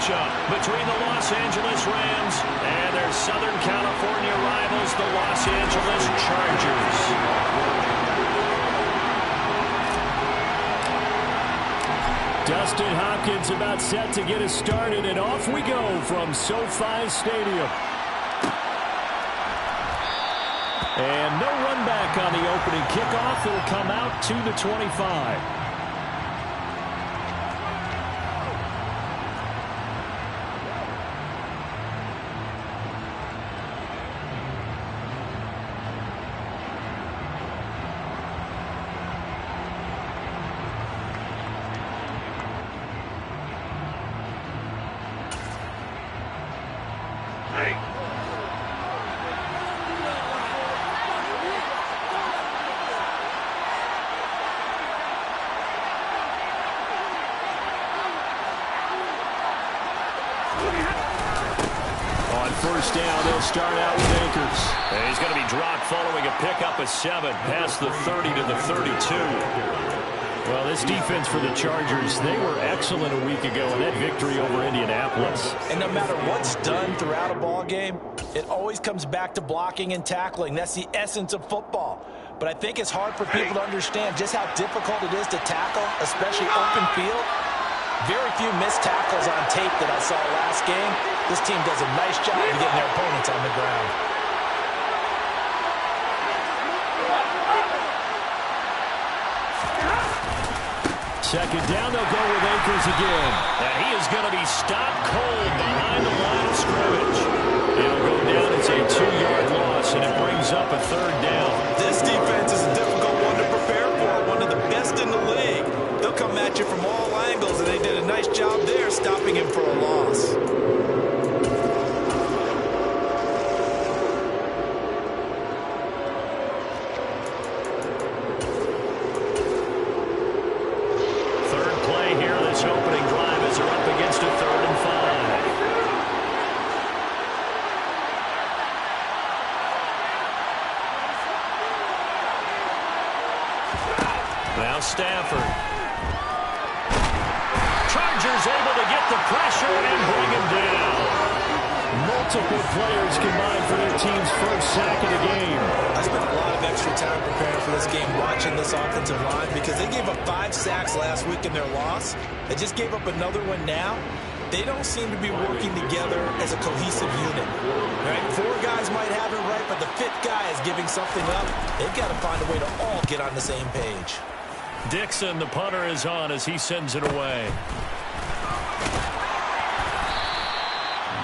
matchup between the Los Angeles Rams and their Southern California rivals, the Los Angeles Chargers. Dustin Hopkins about set to get us started, and off we go from SoFi Stadium. And no run back on the opening kickoff. It'll come out to the 25. First down, they'll start out with Akers. And he's going to be dropped following a pickup of 7 past the 30 to the 32. Well, this defense for the Chargers, they were excellent a week ago in that victory over Indianapolis. And no matter what's done throughout a ball game, it always comes back to blocking and tackling. That's the essence of football. But I think it's hard for people to understand just how difficult it is to tackle, especially open field. Very few missed tackles on tape that I saw last game. This team does a nice job of getting their opponents on the ground. Second down, they'll go with Akers again. And he is going to be stopped cold behind the line of scrimmage. It'll go down as a 2-yard loss, and it brings up a 3rd down. This defense is a difficult one to prepare for, one of the best in the league. They'll come at you from all angles, and they did a nice job there stopping him for a loss. Third play here, this opening drive as they're up against a 3rd and 5. Now Stafford. Chargers able to get the pressure and bring him down. Multiple players combined for their team's first sack of the game. I spent a lot of extra time preparing for this game, watching this offensive line, because they gave up 5 sacks last week in their loss. They just gave up another one now. They don't seem to be working together as a cohesive unit. Right? 4 guys might have it right, but the 5th guy is giving something up. They've got to find a way to all get on the same page. Dixon, the punter, is on as he sends it away.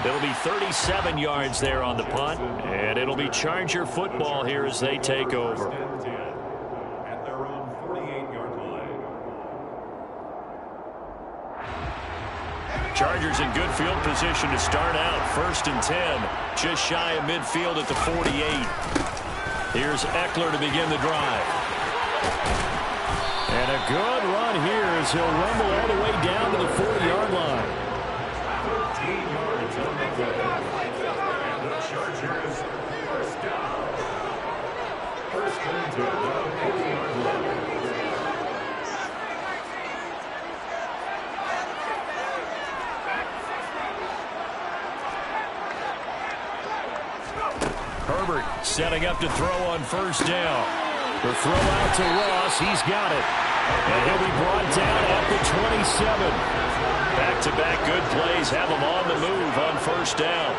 It'll be 37 yards there on the punt, and it'll be Charger football here as they take over. At their own 48-yard line. Chargers in good field position to start out. 1st and 10, just shy of midfield at the 48. Here's Eckler to begin the drive. And a good run here as he'll rumble all the way down to the 40-yard line. 13 yards on the play. And the Chargers first down. First and 10 on the 40-yard line. Herbert setting up to throw on 1st down. The throw out to Ross. He's got it. And he'll be brought down at the 27. Back-to-back good plays have him on the move on 1st down.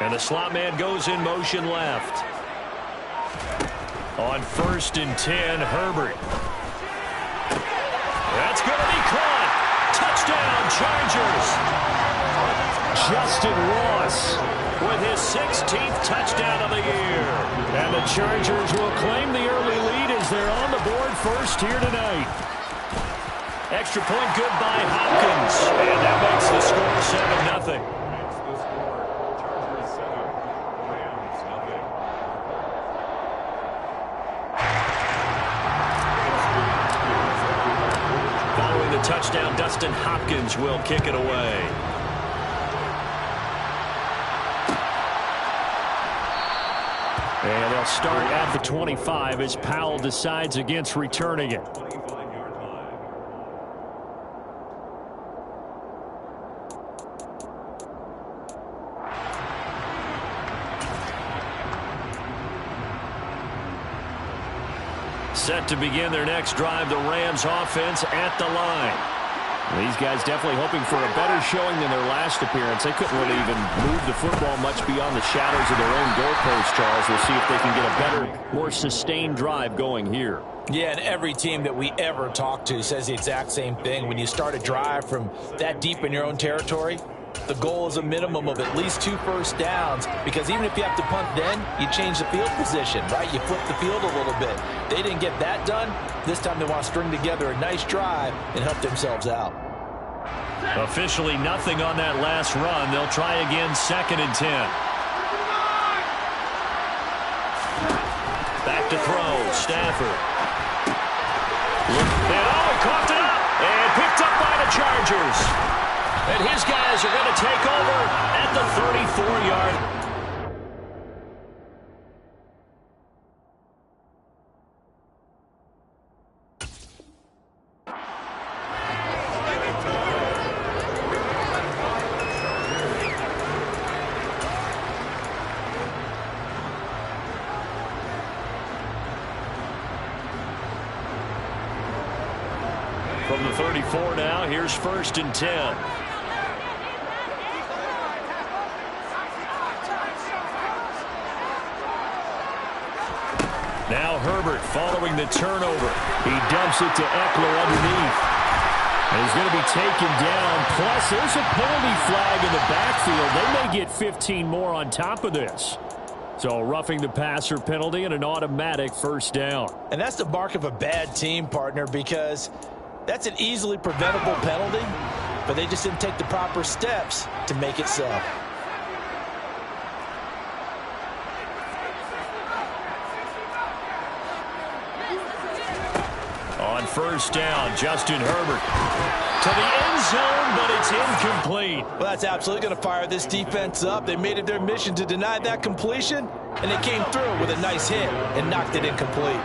And the slot man goes in motion left. On 1st and 10, Herbert. That's going to be caught. Touchdown, Chargers. Justin Ross with his 16th touchdown of the year. And the Chargers will claim the early lead as they're on the board first here tonight. Extra point good by Hopkins. And that makes the score 7-0. touchdown. Dustin Hopkins will kick it away. And they'll start at the 25 as Powell decides against returning it. Set to begin their next drive, the Rams offense at the line. These guys definitely hoping for a better showing than their last appearance. They couldn't really even move the football much beyond the shadows of their own goalpost, Charles. We'll see if they can get a better, more sustained drive going here. Yeah, and every team that we ever talk to says the exact same thing. When you start a drive from that deep in your own territory, the goal is a minimum of at least 2 first downs, because even if you have to punt then, you change the field position, right? You flip the field a little bit. They didn't get that done. This time they want to string together a nice drive and help themselves out. Officially nothing on that last run. They'll try again, 2nd and 10. Back to throw, Stafford. And he coughed it up and picked up by the Chargers. And his guys are going to take over at the 34-yard. From the 34 now, here's 1st and 10. Now Herbert following the turnover. He dumps it to Eckler underneath. And he's going to be taken down. Plus, there's a penalty flag in the backfield. They may get 15 more on top of this. So roughing the passer penalty and an automatic 1st down. And that's the mark of a bad team, partner, because that's an easily preventable penalty, but they just didn't take the proper steps to make it so. On 1st down, Justin Herbert to the end zone, but it's incomplete. Well, that's absolutely going to fire this defense up. They made it their mission to deny that completion, and they came through with a nice hit and knocked it incomplete.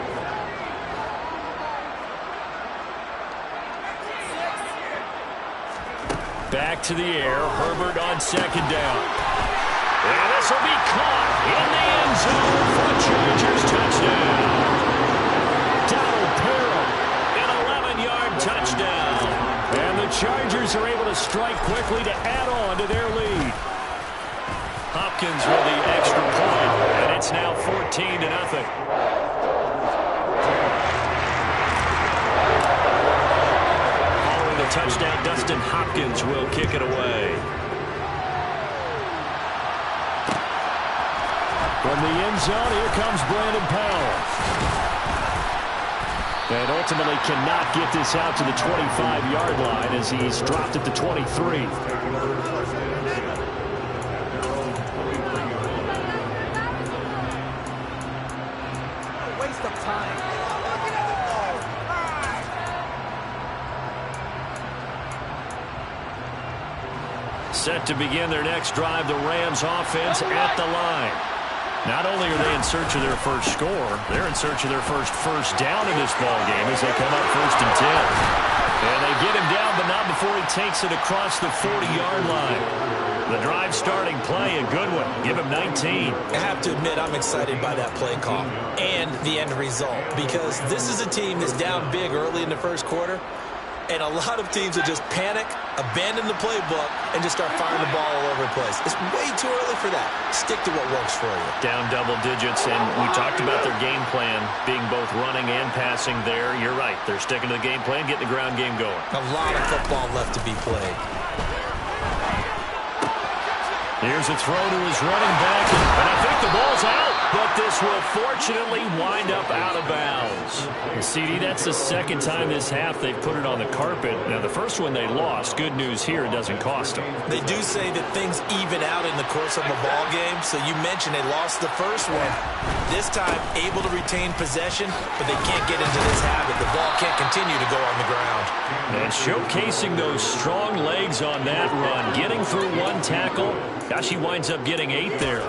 Back to the air, Herbert on 2nd down. And this will be caught in the end zone for a Chargers touchdown. Donald Parham, an 11-yard touchdown. And the Chargers are able to strike quickly to add on to their lead. Hopkins with the extra point, and it's now 14-0. Touchdown, Dustin Hopkins will kick it away. From the end zone, here comes Brandon Powell. And ultimately cannot get this out to the 25-yard line as he's dropped at the 23. Set to begin their next drive, the Rams offense at the line. Not only are they in search of their first score, they're in search of their first down in this ballgame as they come up 1st and 10. And they get him down, but not before he takes it across the 40-yard line. The drive starting play, a good one. Give him 19. I have to admit, I'm excited by that play call and the end result, because this is a team that's down big early in the 1st quarter. And a lot of teams will just panic, abandon the playbook, and just start firing the ball all over the place. It's way too early for that. Stick to what works for you. Down double digits, and we talked about their game plan being both running and passing there. You're right. They're sticking to the game plan, getting the ground game going. A lot of football left to be played. Here's a throw to his running back, and I think the ball's out. but this will fortunately wind up out of bounds. CD, that's the second time this half they've put it on the carpet. Now, the first one they lost. Good news here, it doesn't cost them. They do say that things even out in the course of a ball game. So you mentioned they lost the first one. This time, able to retain possession, but they can't get into this habit. The ball can't continue to go on the ground. And showcasing those strong legs on that run, getting through one tackle. Gosh, he winds up getting 8 there.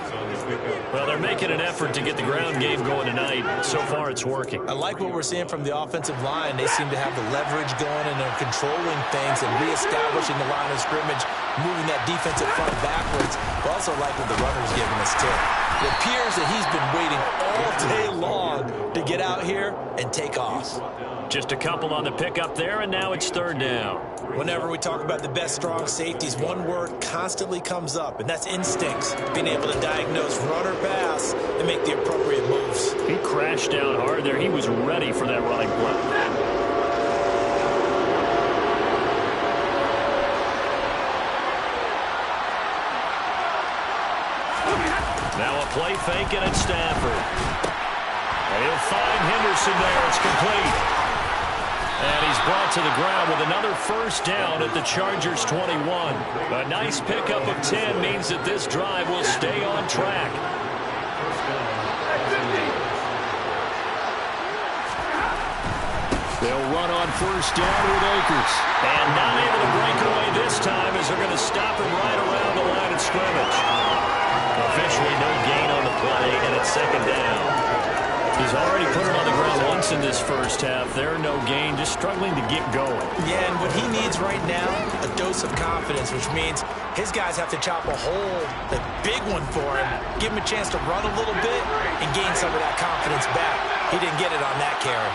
Well, they're making an effort to get the ground game going tonight. So far, it's working. I like what we're seeing from the offensive line. They seem to have the leverage going, and they're controlling things and reestablishing the line of scrimmage, moving that defensive front backwards. But also like what the runner's giving us, too. It appears that he's been waiting all day long to get out here and take off. Just a couple on the pickup there, and now it's third down. Whenever we talk about the best strong safeties, one word constantly comes up, and that's instincts. Being able to diagnose run or pass and make the appropriate moves. He crashed down hard there. He was ready for that running play. Now a play fake, and it's Stafford. And he'll find Henderson there. It's complete. And he's brought to the ground with another first down at the Chargers' 21. A nice pickup of 10 means that this drive will stay on track. They'll run on first down with Akers. And not able to break away this time as they're going to stop him right around the line of scrimmage. Officially no gain on the play, and it's second down. He's already put it on the ground once in this first half. There, no gain, just struggling to get going. Yeah, and what he needs right now, a dose of confidence, which means his guys have to chop a hole, a big one for him, give him a chance to run a little bit and gain some of that confidence back. He didn't get it on that carry.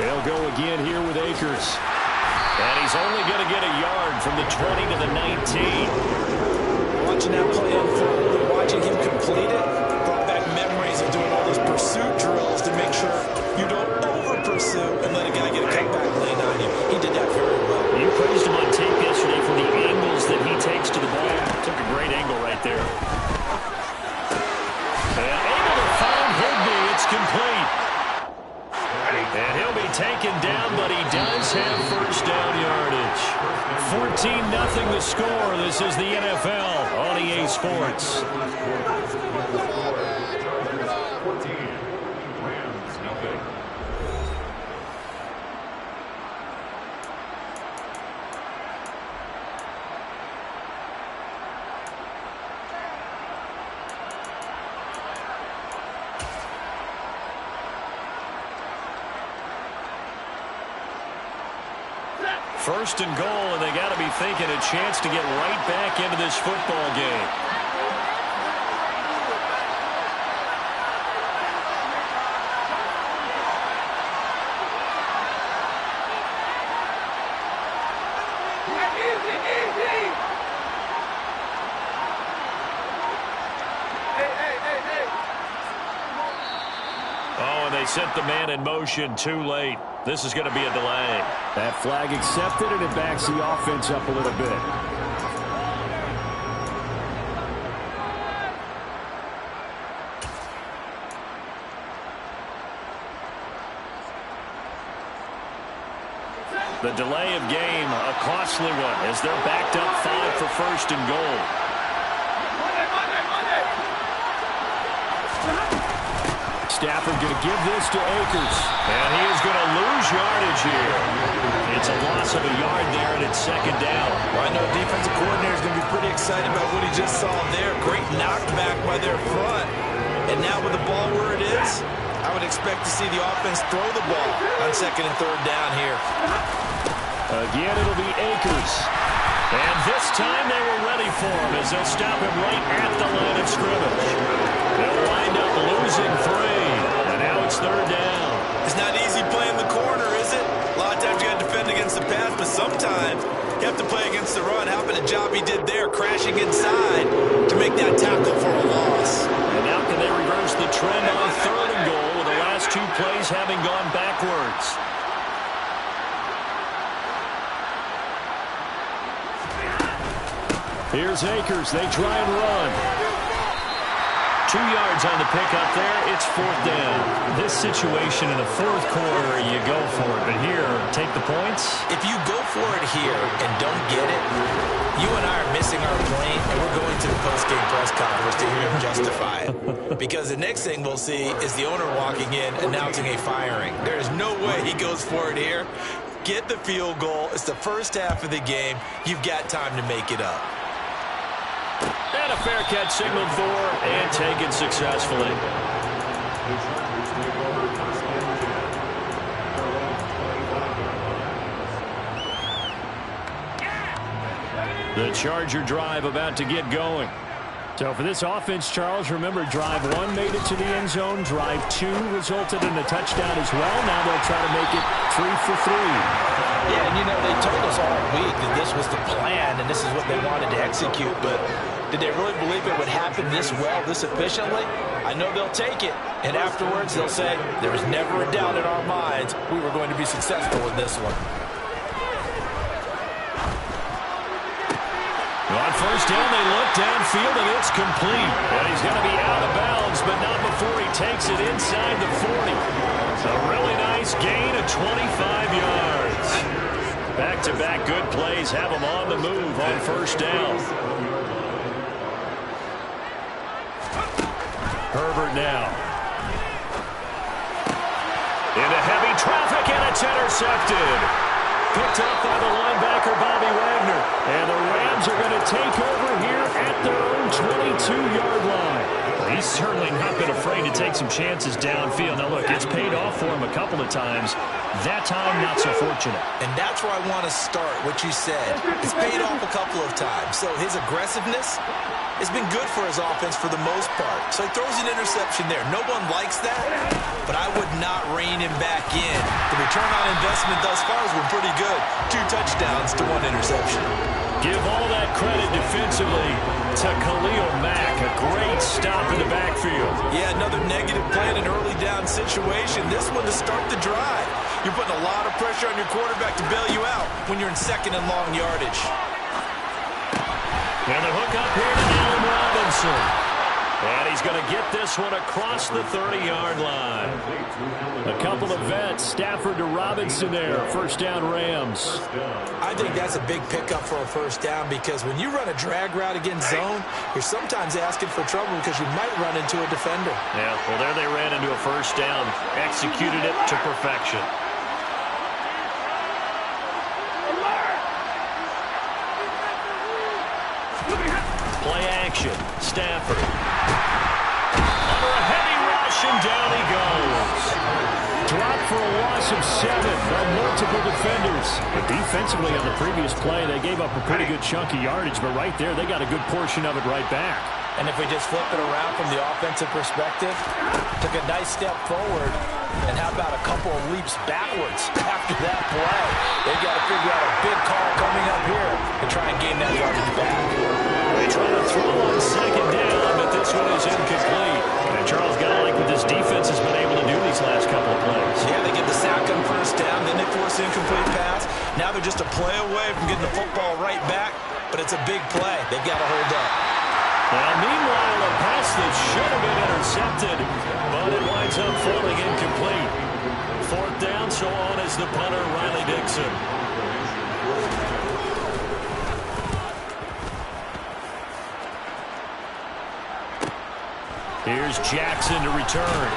They'll go again here with Akers. And he's only going to get a yard from the 20 to the 19. Watching that play unfold, watching him complete it, brought back memories of doing all those pursuit drills to make sure you don't over-pursue and let a guy get a cutback lane on you. He did that very well. You praised him on tape yesterday for the angles that he takes to the ball. Took a great angle right there. And able to find Higbee. It's complete. And he'll be taken down, but he does have first down yardage. 14-0 the score. This is the NFL on EA Sports. First and goal, and they got to be thinking a chance to get right back into this football game. Oh, and they set the man in motion too late. This is going to be a delay. That flag accepted, and it backs the offense up a little bit. The delay of game, a costly one, as they're backed up 5 for first and goal. Stafford going to give this to Akers. And he is going to lose yardage here. It's a loss of a yard there, and it's second down. Well, I know defensive coordinator is going to be pretty excited about what he just saw there. Great knockback by their front. And now with the ball where it is, I would expect to see the offense throw the ball on second and third down here. Again, it'll be Akers. And this time they were ready for him as they'll stop him right at the line of scrimmage. They'll wind up losing 3. And now it's third down. It's not easy playing the corner, is it? A lot of times you got to defend against the pass, but sometimes you have to play against the run. How about the job he did there, crashing inside to make that tackle for a loss. And now can they reverse the trend on third and goal with the last 2 plays having gone backwards? Here's Akers. They try and run. 2 yards on the pickup there. It's 4th down. This situation in the 4th quarter, you go for it. But here, take the points. If you go for it here and don't get it, you and I are missing our point, and we're going to the post-game press conference to hear him justify it. Because the next thing we'll see is the owner walking in announcing a firing. There is no way he goes for it here. Get the field goal. It's the first half of the game. You've got time to make it up. And a fair catch signaled for and taken successfully. The Charger drive about to get going. So for this offense, Charles, remember, drive 1 made it to the end zone. Drive 2 resulted in a touchdown as well. Now they'll try to make it 3 for 3. Yeah, and you know, they told us all week that this was the plan and this is what they wanted to execute. But did they really believe it would happen this well, this efficiently? I know they'll take it. And afterwards, they'll say, there was never a doubt in our minds we were going to be successful in this one. On 1st down, they look downfield, and it's complete. And he's going to be out of bounds, but not before he takes it inside the 40. A really nice gain of 25 yards. Back-to-back good plays have him on the move on 1st down. Herbert now. Into heavy traffic, and it's intercepted. Picked up by the linebacker, Bobby Wagner. And the Rams are going to take over here at their own 22-yard line. He's certainly not been afraid to take some chances downfield. Now, look, it's paid off for him a couple of times. That time, not so fortunate. And that's where I want to start, what you said. It's paid off a couple of times. So his aggressiveness has been good for his offense for the most part. So he throws an interception there. No one likes that, but I would not rein him back in. The return on investment thus far has been pretty good. 2 touchdowns to 1 interception. Give all that credit defensively to Khalil Mack. A great stop in the backfield. Yeah, another negative play in an early down situation. This one to start the drive. You're putting a lot of pressure on your quarterback to bail you out when you're in 2nd and long yardage. And the hook up here to Allen Robinson. And he's going to get this one across the 30-yard line. A couple of vets, Stafford to Robinson there. 1st down, Rams. I think that's a big pickup for a 1st down because when you run a drag route against zone, you're sometimes asking for trouble because you might run into a defender. Yeah, well, there they ran into a 1st down. Executed it to perfection. Play action. Stafford. Under a heavy rush, and down he goes. Dropped for a loss of 7 by multiple defenders. But defensively on the previous play, they gave up a pretty good chunk of yardage, but right there, they got a good portion of it right back. And if we just flip it around from the offensive perspective, took a nice step forward, and how about a couple of leaps backwards after that play? They've got to figure out a big call coming up here to try and gain that yardage back. They try to throw on 2nd down, but this one is incomplete. And Charles, got to like what this defense has been able to do these last couple of plays. Yeah, they get the sack on 1st down, then they force an incomplete pass. Now they're just a play away from getting the football right back, but it's a big play. They've got to hold up. Now, meanwhile, a pass that should have been intercepted, but it winds up falling incomplete. 4th down, so on is the punter, Riley Dixon. Here's Jackson to return.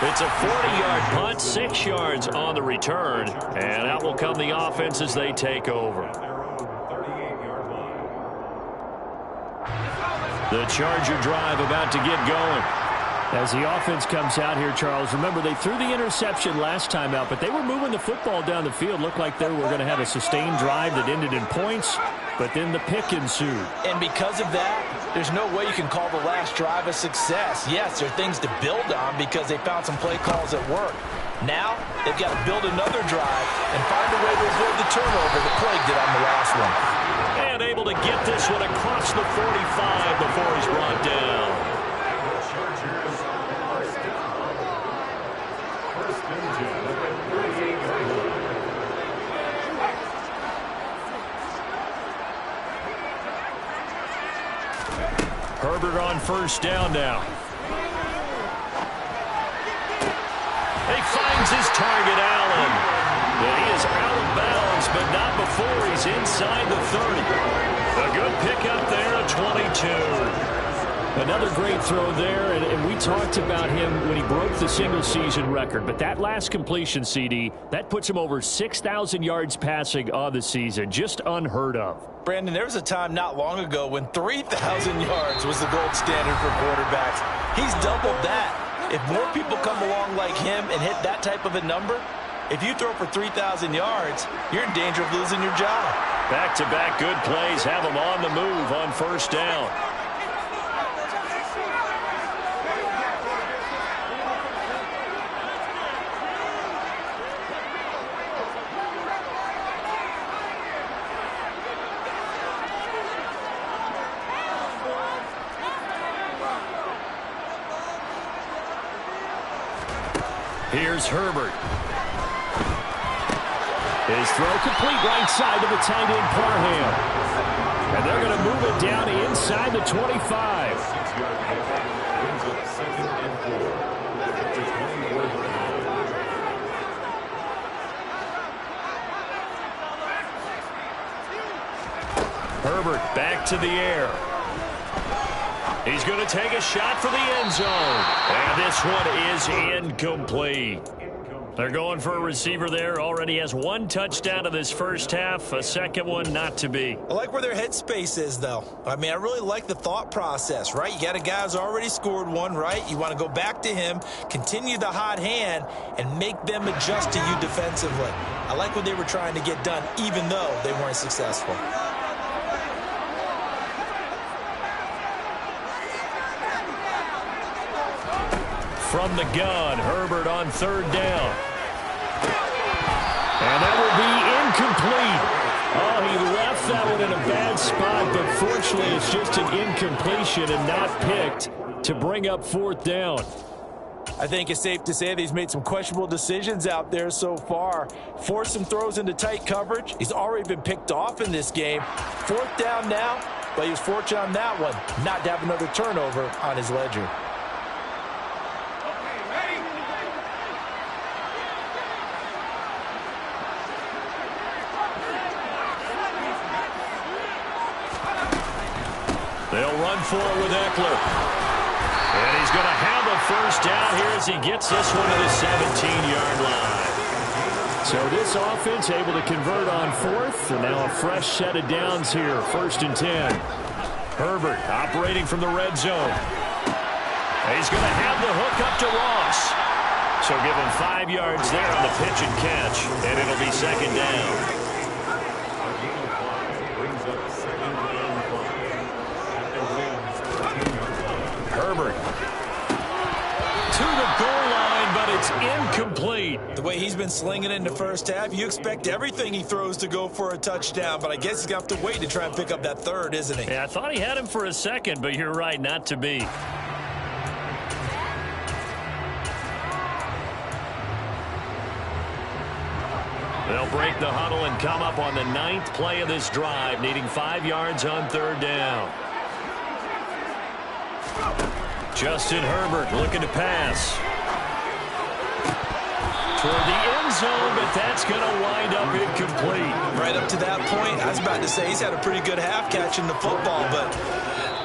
It's a 40-yard punt, 6 yards on the return, and out will come the offense as they take over. The Charger drive about to get going. As the offense comes out here, Charles, remember they threw the interception last time out, but they were moving the football down the field. Looked like they were going to have a sustained drive that ended in points, but then the pick ensued. And because of that, there's no way you can call the last drive a success. Yes, there are things to build on because they found some play calls that work. Now, they've got to build another drive and find a way to avoid the turnover that plagued it on the last one. And able to get this one across the 45 before he's brought down. Herbert on first down now. He finds his target, Allen. But he is out of bounds, but not before he's inside the 30. A good pickup there at 22. Another great throw there, and we talked about him when he broke the single-season record. But that last completion, CD, that puts him over 6,000 yards passing on the season. Just unheard of. Brandon, there was a time not long ago when 3,000 yards was the gold standard for quarterbacks. He's doubled that. If more people come along like him and hit that type of a number, if you throw for 3,000 yards, you're in danger of losing your job. Back-to-back good plays have him on the move on first down. Here's Herbert. His throw complete right side to the tight end Parham. And they're going to move it down inside the 25. Herbert back to the air. He's going to take a shot for the end zone. And this one is incomplete. They're going for a receiver there. Already has one touchdown in this first half. A second one not to be. I like where their headspace is, though. I mean, I really like the thought process, right? You got a guy who's already scored one, right? You want to go back to him, continue the hot hand, and make them adjust to you defensively. I like what they were trying to get done, even though they weren't successful. From the gun, Herbert on third down. And that will be incomplete. Oh, he left that one in a bad spot, but fortunately it's just an incompletion and not picked to bring up fourth down. I think it's safe to say that he's made some questionable decisions out there so far. Forced some throws into tight coverage. He's already been picked off in this game. Fourth down now, but he was fortunate on that one not to have another turnover on his ledger. They'll run for it with Eckler. And he's going to have a first down here as he gets this one to the 17-yard line. So this offense able to convert on fourth, and now a fresh set of downs here, 1st and 10. Herbert operating from the red zone. And he's going to have the hook up to Ross. So give him 5 yards there on the pitch and catch, and it'll be second down. Herbert to the goal line, but it's incomplete. The way he's been slinging it in the first half, you expect everything he throws to go for a touchdown, but I guess he's going to have to wait to try and pick up that third, isn't he? Yeah, I thought he had him for a second, but you're right, not to be. They'll break the huddle and come up on the 9th play of this drive, needing 5 yards on third down. Justin Herbert looking to pass. Toward the end zone, but that's going to wind up incomplete. Right up to that point, I was about to say he's had a pretty good half catching the football, but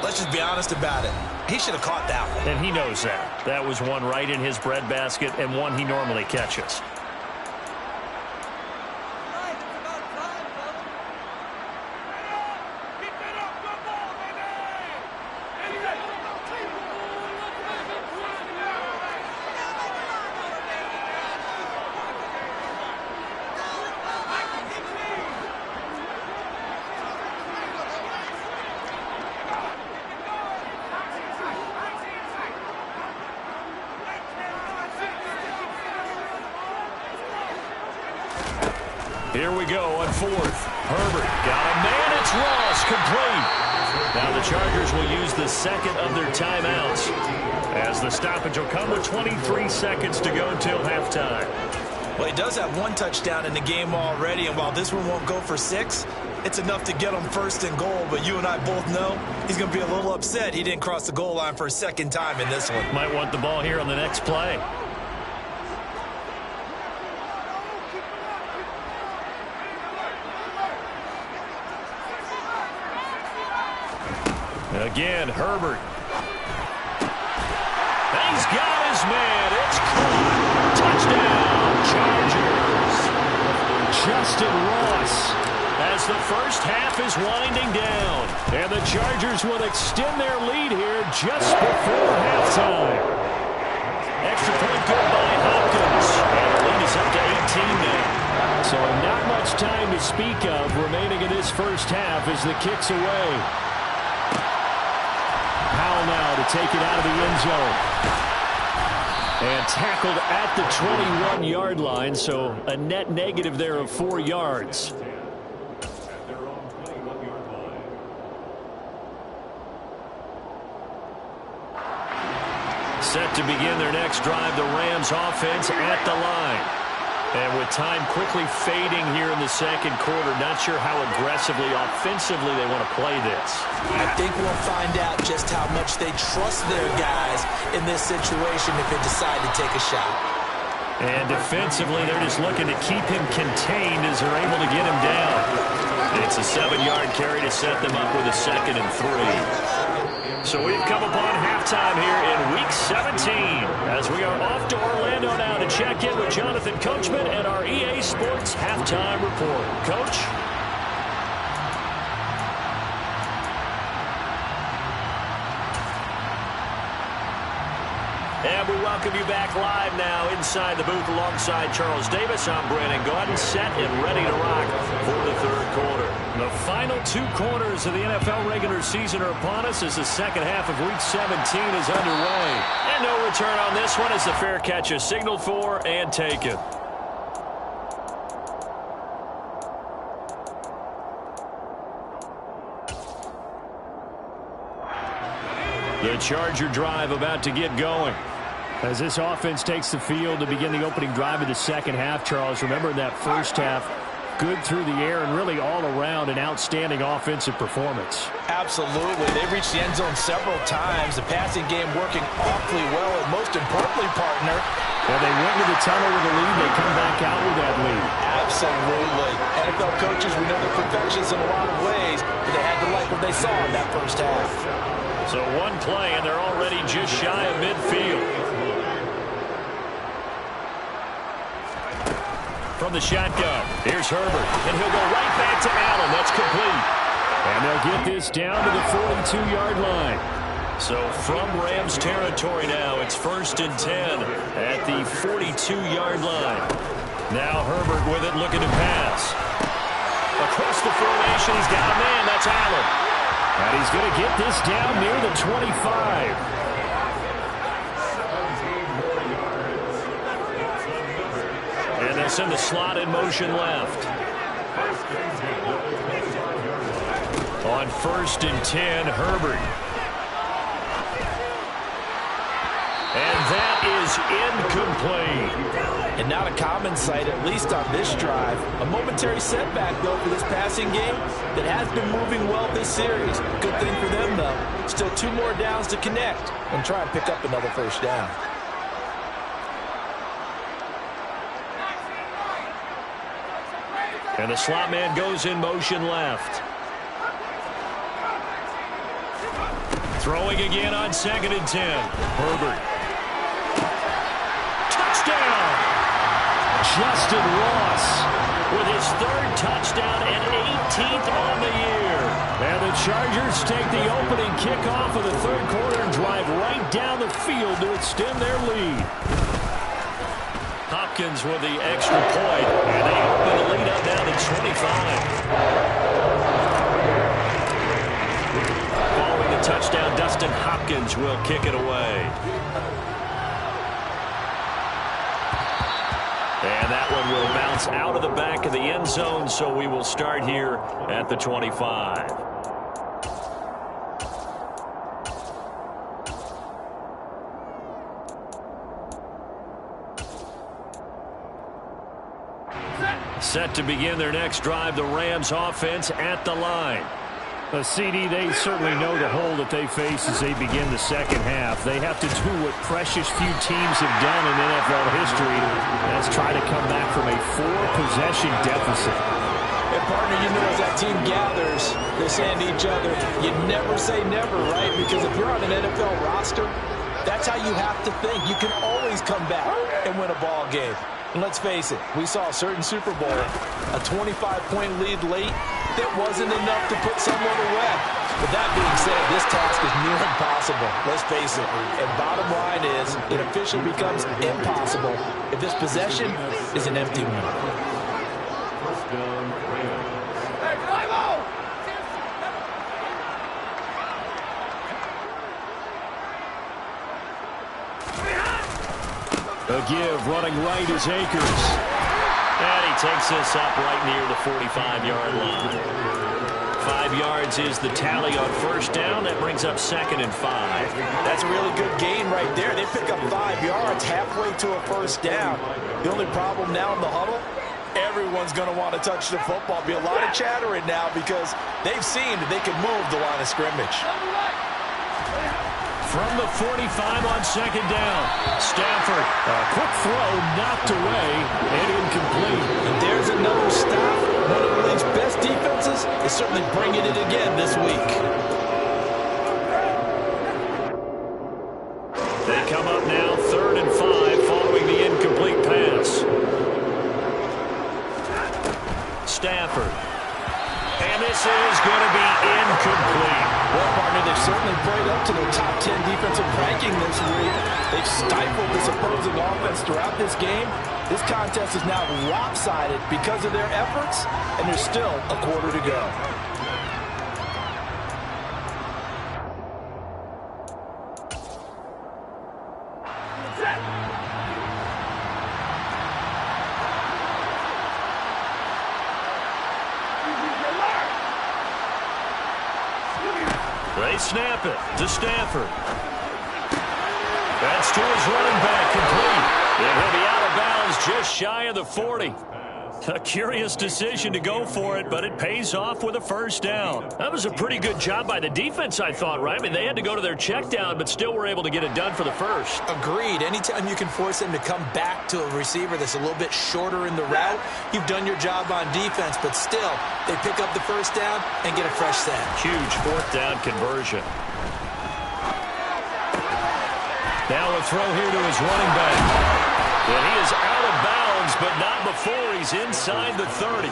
let's just be honest about it. He should have caught that one. And he knows that. That was one right in his breadbasket and one he normally catches. Here we go on fourth. Herbert got a man. It's Ross, complete. Now the Chargers will use the second of their timeouts as the stoppage will come with 23 seconds to go until halftime. Well, he does have one touchdown in the game already, and while this one won't go for 6, it's enough to get him first and goal. But you and I both know he's going to be a little upset he didn't cross the goal line for a second time in this one. Might want the ball here on the next play. Again, Herbert. He's got his man. It's caught. Touchdown, Chargers. Justin Ross, as the first half is winding down. And the Chargers will extend their lead here just before halftime. Extra point good by Hopkins. And the lead is up to 18 now. So not much time to speak of remaining in this first half as the kick's away. Powell now to take it out of the end zone. And tackled at the 21-yard line, so a net negative there of 4 yards. Set to begin their next drive, the Rams offense at the line. And with time quickly fading here in the second quarter, not sure how aggressively, offensively they want to play this. I think we'll find out just how much they trust their guys in this situation if they decide to take a shot. And defensively, they're just looking to keep him contained as they're able to get him down. It's a 7-yard carry to set them up with a 2nd and 3. So we've come upon halftime here in Week 17 as we are off to Orlando now to check in with Jonathan Coachman and our EA Sports Halftime Report. Coach? And we welcome you back live now inside the booth alongside Charles Davis. I'm Brandon Gaudin, set and ready to rock for the third quarter. The final 2 quarters of the NFL regular season are upon us as the second half of Week 17 is underway. And no return on this one as the fair catch is signaled for and taken. The Charger drive about to get going. As this offense takes the field to begin the opening drive of the second half, Charles, remember that first half, good through the air and really all around an outstanding offensive performance. Absolutely. They reached the end zone several times. The passing game working awfully well, and most importantly, partner, well, they went to the tunnel with a lead. They come back out with that lead. Absolutely. NFL coaches, we know they're perfectionists in a lot of ways, but they had to like what they saw in that first half. So one play, and they're already just shy of midfield. From the shotgun, here's Herbert, and he'll go right back to Allen. That's complete. And they'll get this down to the 42-yard line. So from Rams territory now, it's 1st and 10 at the 42-yard line. Now Herbert with it, looking to pass. Across the formation, he's got a man. That's Allen. And he's going to get this down near the 25. And they'll send the slot in motion left. On 1st and 10, Herbert. And that is incomplete. And not a common sight, at least on this drive. A momentary setback, though, for this passing game that has been moving well this series. Good thing for them, though. Still 2 more downs to connect and try and pick up another first down. And the slot man goes in motion left. Throwing again on 2nd and 10. Herbert. Touchdown! Justin Ross with his 3rd touchdown and 18th on the year. And the Chargers take the opening kickoff of the third quarter and drive right down the field to extend their lead. Hopkins with the extra point, and they open the lead up down to 25. Following the touchdown, Dustin Hopkins will kick it away. And that one will bounce out of the back of the end zone, so we will start here at the 25. Set to begin their next drive, the Rams offense at the line. CD, they certainly know the hole that they face as they begin the second half. They have to do what precious few teams have done in NFL history, and that's try to come back from a 4-possession deficit. And partner, you know, as that team gathers, they're saying to each other, you never say never, right? Because if you're on an NFL roster, that's how you have to think. You can always come back and win a ball game. And let's face it, we saw a certain Super Bowl, a 25-point lead late, that wasn't enough to put someone away. But that being said, this task is near impossible. Let's face it. And bottom line is, it officially becomes impossible if this possession is an empty one. First down, Rams. A give, running right is Akers. And he takes this up right near the 45-yard line. 5 yards is the tally on first down. That brings up 2nd and 5. That's a really good gain right there. They pick up 5 yards halfway to a first down. The only problem now in the huddle, everyone's going to want to touch the football. Be a lot of chattering now because they've seen that they can move the line of scrimmage. From the 45 on 2nd down, Stafford. A quick throw knocked away and incomplete. And there's another stop. One of the league's best defenses is certainly bringing it again this week. They come up now 3rd and 5 following the incomplete pass. Stafford. And this is going to be incomplete. Well, partner, they've certainly played up to their top 10 defensive ranking this week. They've stifled this opposing offense throughout this game. This contest is now lopsided because of their efforts, and there's still a quarter to go. They snap it to Stafford. That's to his running back, complete. And he'll be out of bounds just shy of the 40. A curious decision to go for it, but it pays off with a first down. That was a pretty good job by the defense, I thought, right? I mean, they had to go to their check down, but still were able to get it done for the first. Agreed. Anytime you can force them to come back to a receiver that's a little bit shorter in the route, you've done your job on defense, but still, they pick up the first down and get a fresh set. Huge 4th down conversion. Now a throw here to his running back. And he is out of bounds, but not before he's inside the 30.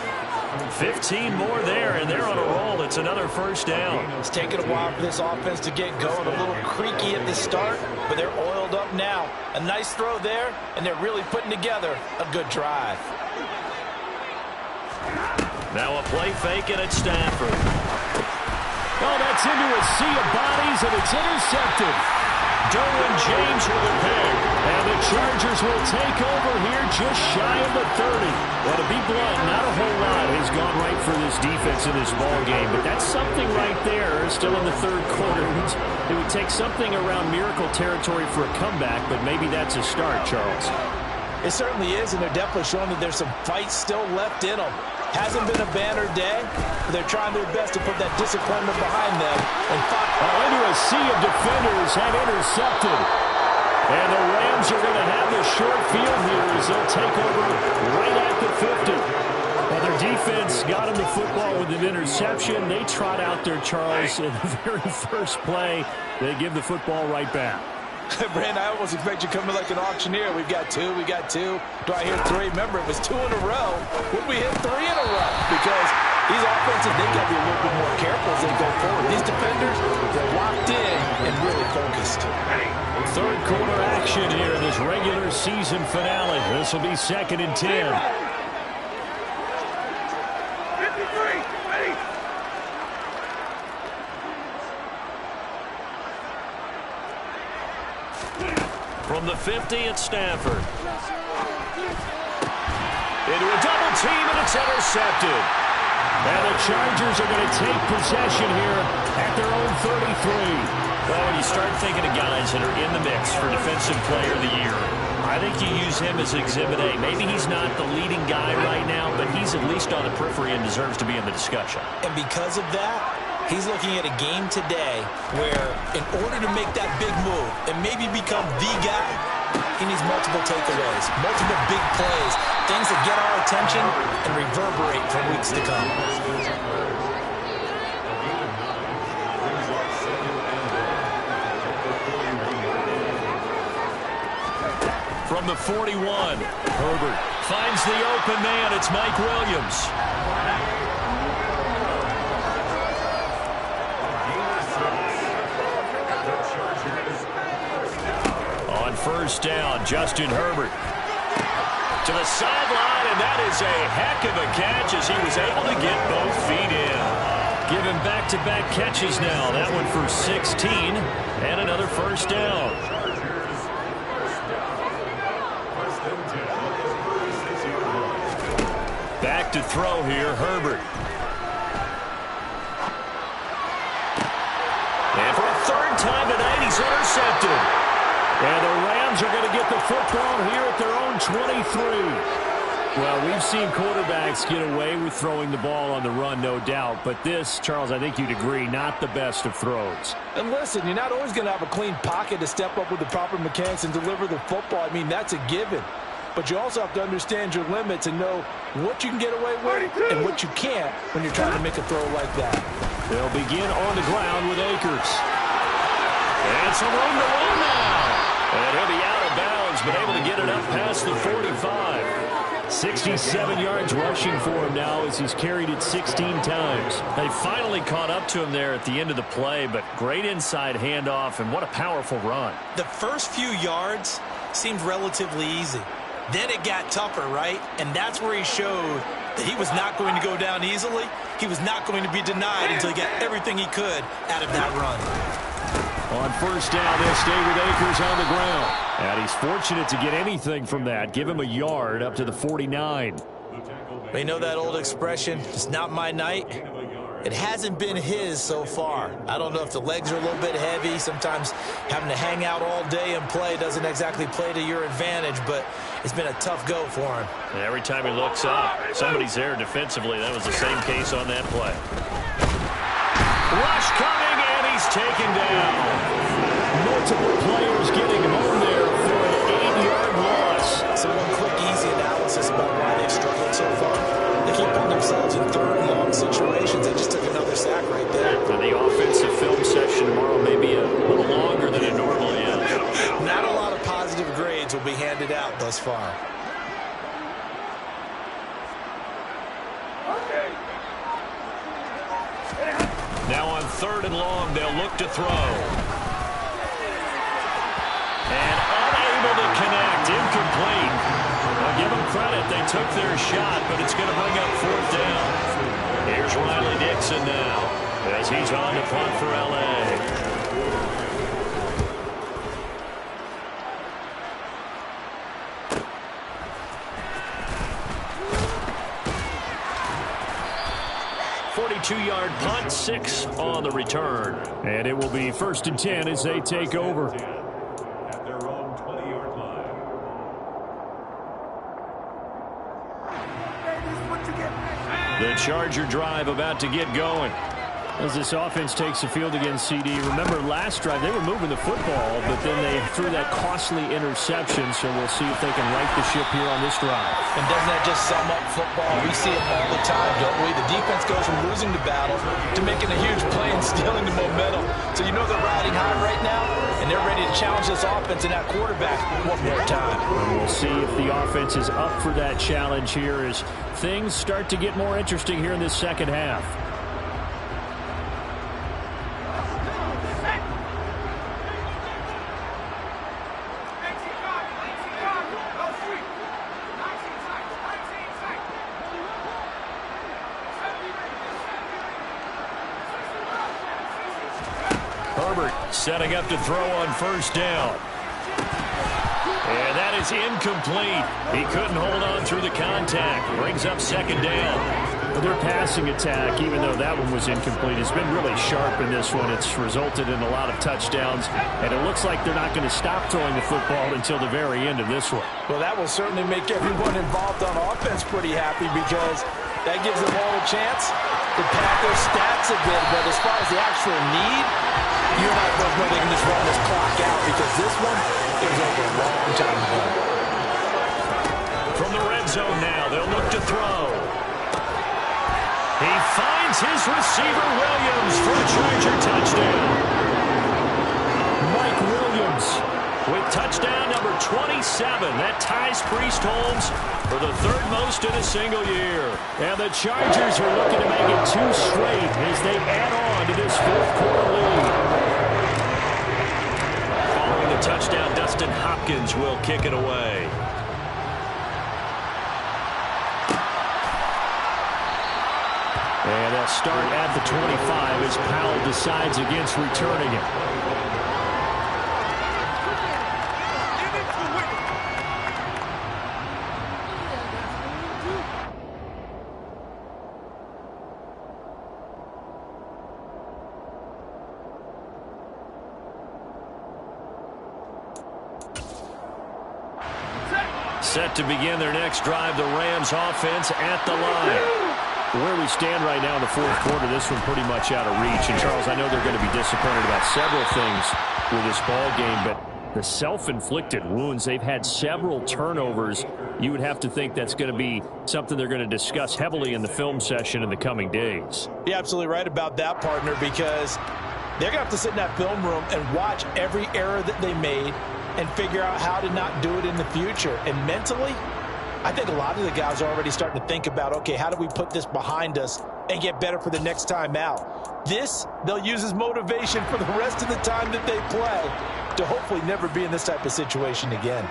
15 more there, and they're on a roll. It's another first down. It's taken a while for this offense to get going. A little creaky at the start, but they're oiled up now. A nice throw there, and they're really putting together a good drive. Now a play fake, and it's Stafford. Oh, that's into a sea of bodies, and it's intercepted. Derwin James with a pick. And the Chargers will take over here just shy of the 30. Well, to be blunt, not a whole lot has gone right for this defense in this ball game, but that's something right there. Still in the 3rd quarter. It would take something around miracle territory for a comeback, but maybe that's a start, Charles. It certainly is, and they're definitely showing that there's some fight still left in them. Hasn't been a banner day, but they're trying their best to put that disappointment behind them. And into a sea of defenders and intercepted. And the Rams are going to have the short field here as they'll take over right at the 50. Well, their defense got them the football with an interception. They trot out there, Charles, in the very first play. They give the football right back. Brandon, I almost expect you coming like an auctioneer. We've got 2, we got 2. Do I hear 3? Remember, it was 2 in a row. Would we hit 3 in a row? Because these offenses, they got to be a little bit more careful as they go forward. These defenders, they're locked in and really focused. 3rd quarter action here in this regular season finale. This will be 2nd and 10. From the 50, it's Stafford. Into a double team, and it's intercepted. And the Chargers are going to take possession here at their own 33. Well, when you start thinking of guys that are in the mix for Defensive Player of the Year, I think you use him as Exhibit A. Maybe he's not the leading guy right now, but he's at least on the periphery and deserves to be in the discussion. And because of that, he's looking at a game today where in order to make that big move and maybe become the guy, he needs multiple takeaways, multiple big plays, things that get our attention and reverberate for weeks to come. From the 41, Herbert finds the open man. It's Mike Williams. On first down, Justin Herbert to the sideline, and that is a heck of a catch as he was able to get both feet in. Give him back-to-back catches now. That one for 16 and another first down. Back to throw here, Herbert. And for a third time tonight, he's intercepted. And the Rams are going to get the football here at their own 23. Well, we've seen quarterbacks get away with throwing the ball on the run, no doubt. But this, Charles, I think you'd agree, not the best of throws. And listen, you're not always going to have a clean pocket to step up with the proper mechanics and deliver the football. I mean, that's a given. But you also have to understand your limits and know what you can get away with and what you can't when you're trying to make a throw like that. They'll begin on the ground with Akers. And some room to run now. And he'll be out of bounds, but able to get it up past the 45. 67 yards rushing for him now as he's carried it 16 times. They finally caught up to him there at the end of the play, but great inside handoff, and what a powerful run. The first few yards seemed relatively easy. Then it got tougher, right? And that's where he showed that he was not going to go down easily. He was not going to be denied until he got everything he could out of that run. On first down, they'll stay with Akers on the ground. And he's fortunate to get anything from that. Give him a yard up to the 49. We know that old expression, it's not my night. It hasn't been his so far. I don't know if the legs are a little bit heavy. Sometimes having to hang out all day and play doesn't exactly play to your advantage, but it's been a tough go for him. And every time he looks up, somebody's there defensively. That was the same case on that play. Rush coming, and he's taken down. Multiple players getting home there for an 8-yard loss. So one quick, easy analysis about why they've struggled so far. They keep putting themselves in third and long situations. They just took another sack right there. And the offensive film session tomorrow may be a little longer than it normally is. Not a lot of positive grades will be handed out thus far. Now on third and long, they'll look to throw. And unable to connect, incomplete. I'll give them credit, they took their shot, but it's going to bring up fourth down. Here's Riley Dixon now, as he's on to punt for L.A. Two-yard punt, 6 on the return. And it will be 1st and 10 as they take over. At their own 20-yard line. The Charger drive about to get going. As this offense takes the field against CD. Remember, last drive, they were moving the football, but then they threw that costly interception, so we'll see if they can right the ship here on this drive. And doesn't that just sum up football? We see it all the time, don't we? The defense goes from losing the battle to making a huge play and stealing the momentum. So you know they're riding high right now, and they're ready to challenge this offense and that quarterback one more time. And we'll see if the offense is up for that challenge here as things start to get more interesting here in this second half. Setting up to throw on first down. And that is incomplete. He couldn't hold on through the contact. Brings up second down. But their passing attack, even though that one was incomplete, has been really sharp in this one. It's resulted in a lot of touchdowns, and it looks like they're not going to stop throwing the football until the very end of this one. Well, that will certainly make everyone involved on offense pretty happy because that gives them all a chance to pad their stats a bit. But as far as the actual need, you and I both know they can just run this clock out because this one, it was over a long time ago. From the red zone now, they'll look to throw. He finds his receiver, Williams, for a Charger touchdown. Mike Williams with touchdown number 27. That ties Priest Holmes for the third most in a single year. And the Chargers are looking to make it 2 straight as they add on to this fourth quarter lead. Following the touchdown, Dustin Hopkins will kick it away. And they'll start at the 25 as Powell decides against returning it. Set to begin their next drive, the Rams offense at the line. Where we stand right now in the fourth quarter, this one pretty much out of reach. And, Charles, I know they're going to be disappointed about several things with this ball game, but the self-inflicted wounds, they've had several turnovers. You would have to think that's going to be something they're going to discuss heavily in the film session in the coming days. You're absolutely right about that, partner, because they're going to have to sit in that film room and watch every error that they made and figure out how to not do it in the future. And mentally, I think a lot of the guys are already starting to think about, okay, how do we put this behind us and get better for the next time out? This, they'll use as motivation for the rest of the time that they play to hopefully never be in this type of situation again.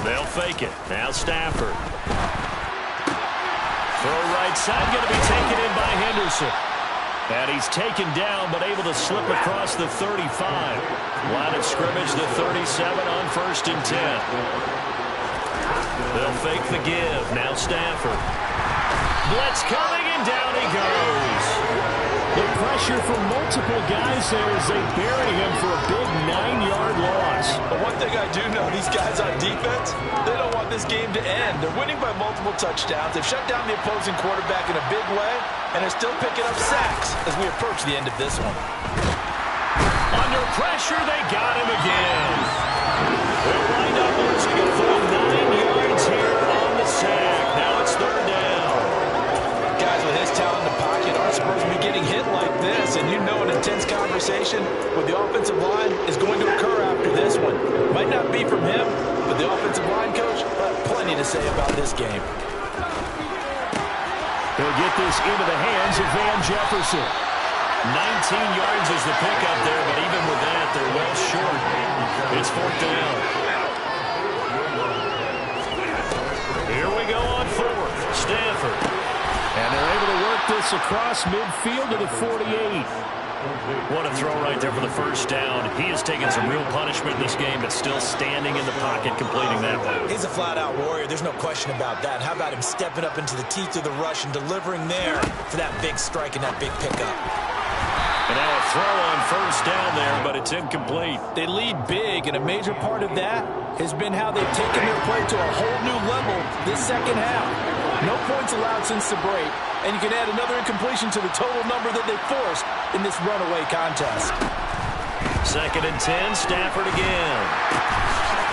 They'll fake it. Now Stafford. Throw right side, going to be taken in by Henderson. And he's taken down, but able to slip across the 35. Line of scrimmage, the 37 on 1st and 10. They'll fake the give. Now Stafford. Blitz coming, and down he goes. The pressure from multiple guys there as they bury him for a big 9-yard loss. But one thing I do know, these guys on defense, they don't want this game to end. They're winning by multiple touchdowns. They've shut down the opposing quarterback in a big way, and they're still picking up sacks as we approach the end of this one. Under pressure, they got him again. They'll wind up losing a full 9 yards here on the sack. Now it's 3rd down. Guys with his talent in the pocket aren't supposed to be getting hit like this, and you know an intense conversation with the offensive line is going to occur after this one. Might not be from him, but the offensive line coach will have plenty to say about this game. They'll get this into the hands of Van Jefferson. 19 yards is the pickup there, but even with that, they're well short. It's 4th down. Here we go on 4th. Stafford. And they're able to work this across midfield to the 48. What a throw right there for the 1st down. He has taken some real punishment in this game, but still standing in the pocket, completing that move. He's a flat-out warrior. There's no question about that. How about him stepping up into the teeth of the rush and delivering there for that big strike and that big pickup? And now a throw on 1st down there, but it's incomplete. They lead big, and a major part of that has been how they've taken their play to a whole new level this second half. No points allowed since the break, and you can add another incompletion to the total number that they forced in this runaway contest. 2nd and 10, Stafford again.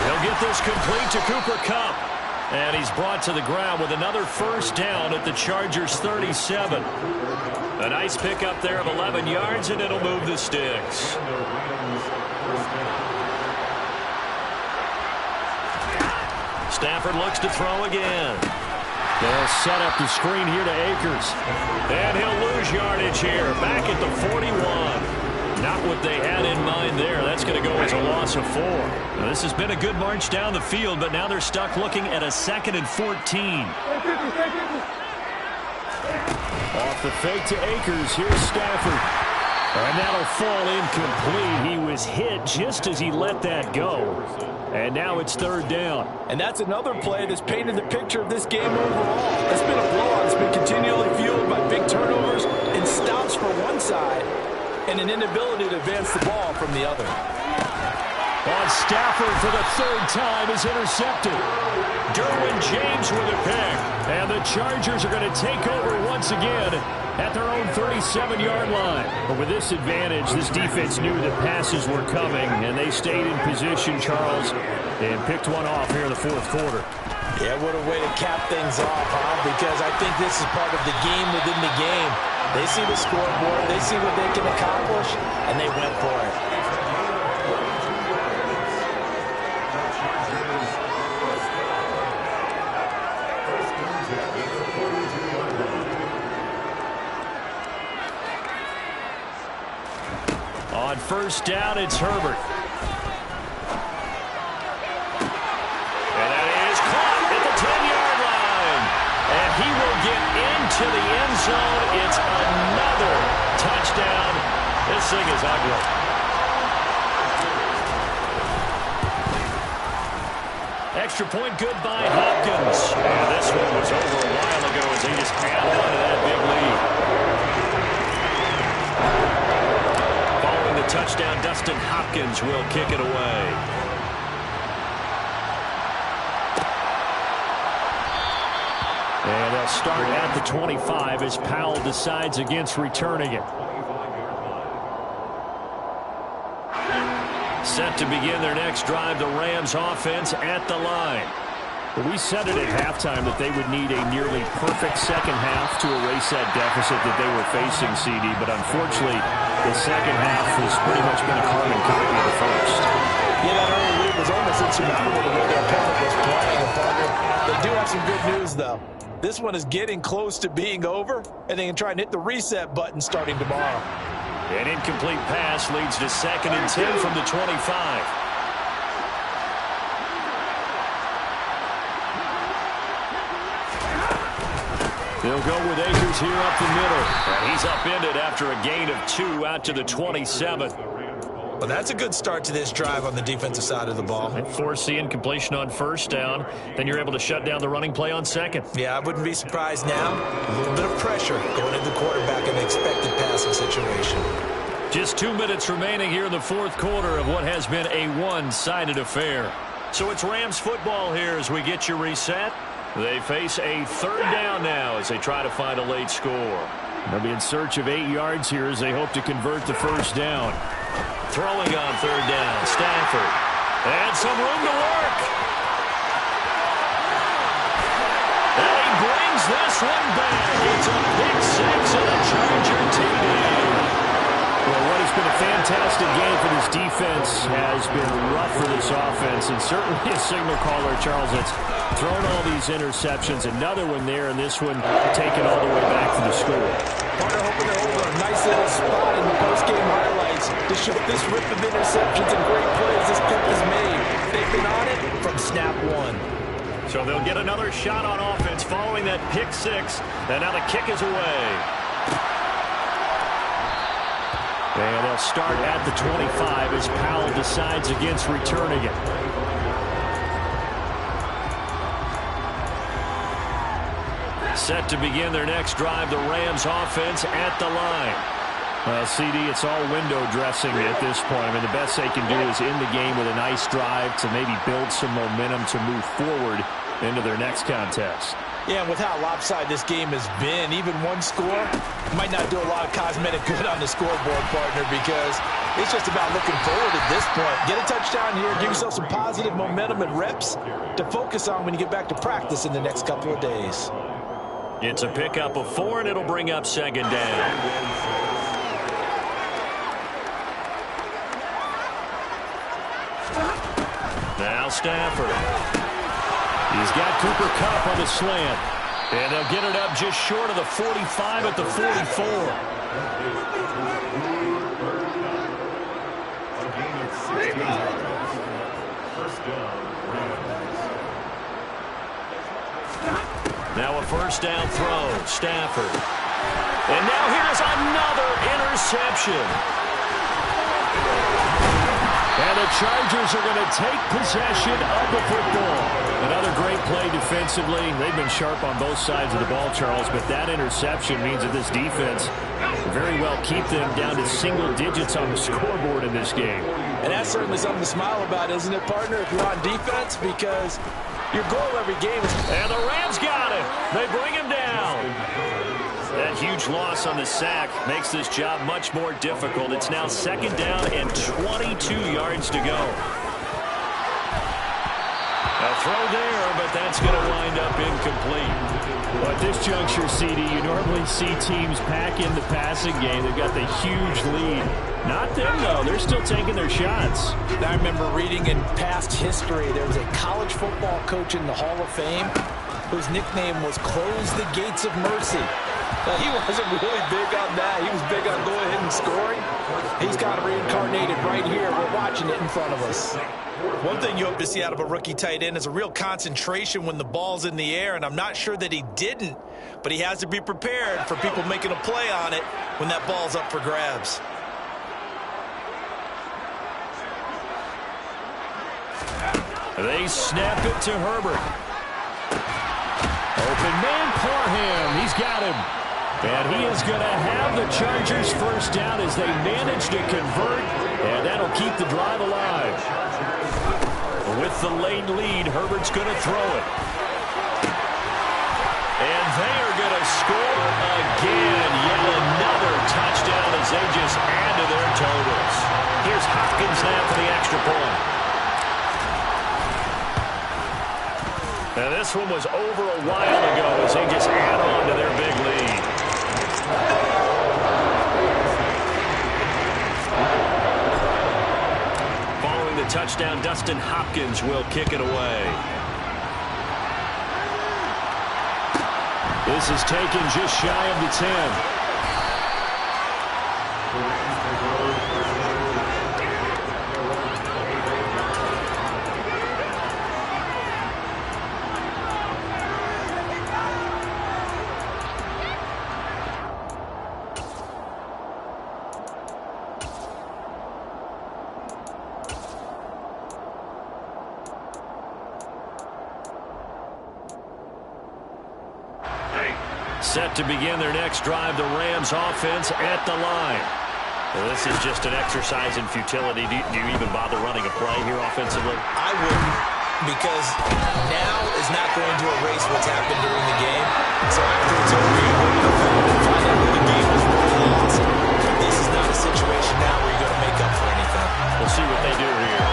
He'll get this complete to Cooper Kupp. And he's brought to the ground with another 1st down at the Chargers' 37. A nice pickup there of 11 yards, and it'll move the sticks. Stafford looks to throw again. They'll set up the screen here to Akers. And he'll lose yardage here, back at the 41. Not what they had in mind there. That's going to go as a loss of 4. Now, this has been a good march down the field, but now they're stuck looking at a 2nd and 14. Off the fake to Akers. Here's Stafford. And that'll fall incomplete. He was hit just as he let that go. And now it's 3rd down. And that's another play that's painted the picture of this game overall. It's been a blowout. It's been continually and an inability to advance the ball from the other. On Stafford for the third time is intercepted. Derwin James with a pick. And the Chargers are going to take over once again at their own 37-yard line. But with this advantage, this defense knew that passes were coming, and they stayed in position, Charles, and picked one off here in the fourth quarter. Yeah, what a way to cap things off, huh? Because I think this is part of the game within the game. They see the scoreboard, they see what they can accomplish, and they went for it. On first down, it's Herbert. And that is caught at the 10-yard line. And he will get into the end zone. It's another touchdown. This thing is ugly. Extra point good by Hopkins. And this one was over a while ago as he just held on to that big lead. Touchdown, Dustin Hopkins will kick it away. And they'll start at the 25 as Powell decides against returning it. Set to begin their next drive, the Rams offense at the line. We said it at halftime that they would need a nearly perfect second half to erase that deficit that they were facing, CD. But unfortunately, the second half has pretty much been a carbon copy of the first. Yeah, that early lead was almost insurmountable the way their opponent was playing. They do have some good news, though. This one is getting close to being over, and they can try and hit the reset button starting tomorrow. An incomplete pass leads to 2nd and 10 from the 25. They'll go with Akers here up the middle. And he's upended after a gain of 2 out to the 27. Well, that's a good start to this drive on the defensive side of the ball. And force the incompletion on first down. Then you're able to shut down the running play on second. Yeah, I wouldn't be surprised now. A little bit of pressure going into the quarterback in the expected passing situation. Just 2 minutes remaining here in the fourth quarter of what has been a one-sided affair. So it's Rams football here as we get you reset. They face a third down now as they try to find a late score. They'll be in search of 8 yards here as they hope to convert the first down. Throwing on third down, Stafford. And some room to work. And he brings this one back. It's a pick six and a Charger TD. Well, what has been a fantastic game for this defense has been rough for this offense, and certainly a signal caller, Charles, that's thrown all these interceptions. Another one there, and this one taken all the way back to the score. Partner hoping to hold a nice little spot in the post-game highlights to show this rip of interceptions and great plays this pick has made. They've been on it from snap one. So they'll get another shot on offense following that pick six, and now the kick is away. And they'll start at the 25 as Powell decides against returning it. Set to begin their next drive, the Rams offense at the line. Well, CD, it's all window dressing at this point. I mean, the best they can do is end the game with a nice drive to maybe build some momentum to move forward into their next contest. Yeah, and with how lopsided this game has been, even one score might not do a lot of cosmetic good on the scoreboard, partner, because it's just about looking forward at this point. Get a touchdown here, give yourself some positive momentum and reps to focus on when you get back to practice in the next couple of days. It's a pickup of 4, and it'll bring up second down. Now Stafford. He's got Cooper Kupp on the slant. And they'll get it up just short of the 45 at the 44. Now a first down throw. Stafford. And now here's another interception. And And the Chargers are going to take possession of the football. Another great play defensively. They've been sharp on both sides of the ball, Charles, but that interception means that this defense very well keep them down to single digits on the scoreboard in this game. And that's certainly something to smile about, isn't it, partner, if you're on defense? Because your goal every game is... And the Rams got him. They bring him down. That huge loss on the sack makes this job much more difficult. It's now 2nd down and 22 yards to go. A throw there, but that's going to wind up incomplete. Well, at this juncture, CD, you normally see teams pack in the passing game. They've got the huge lead. Not them, though. They're still taking their shots. I remember reading in past history, there was a college football coach in the Hall of Fame whose nickname was Close the Gates of Mercy. He wasn't really big on that. He was big on going ahead and scoring. He's got it reincarnated right here. We're watching it in front of us. One thing you hope to see out of a rookie tight end is a real concentration when the ball's in the air, and I'm not sure that he didn't, but he has to be prepared for people making a play on it when that ball's up for grabs. They snap it to Herbert. Open man, Parham. He's got him. And he is going to have the Chargers first down as they manage to convert, and that'll keep the drive alive. With the late lead, Herbert's going to throw it. And they are going to score again. Yet another touchdown as they just add to their totals. Here's Hopkins now for the extra point. Now this one was over a while ago as they just add on to their big lead. Following the touchdown, Dustin Hopkins will kick it away. This is taken just shy of the 10. Set to begin their next drive, the Rams offense at the line. Well, this is just an exercise in futility. Do you even bother running a play here offensively? I wouldn't, because now is not going to erase what's happened during the game. So after it's over, you look at the film and find out who the game was really lost. This is not a situation now where you're going to make up for anything. We'll see what they do here.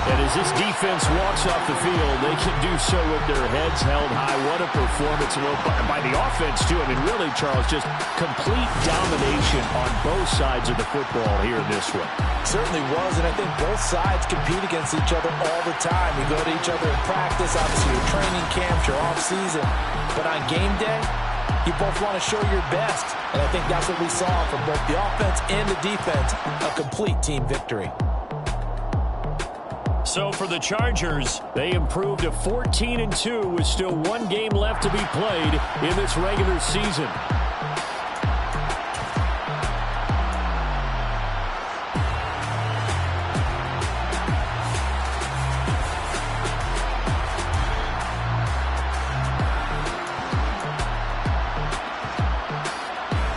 And as this defense walks off the field, they can do so with their heads held high. What a performance by the offense, too. I mean, really, Charles, just complete domination on both sides of the football here in this one. Certainly was, and I think both sides compete against each other all the time. You go to each other in practice, obviously your training camps, your off-season. But on game day, you both want to show your best. And I think that's what we saw from both the offense and the defense, a complete team victory. So for the Chargers, they improved to 14-2 with still one game left to be played in this regular season.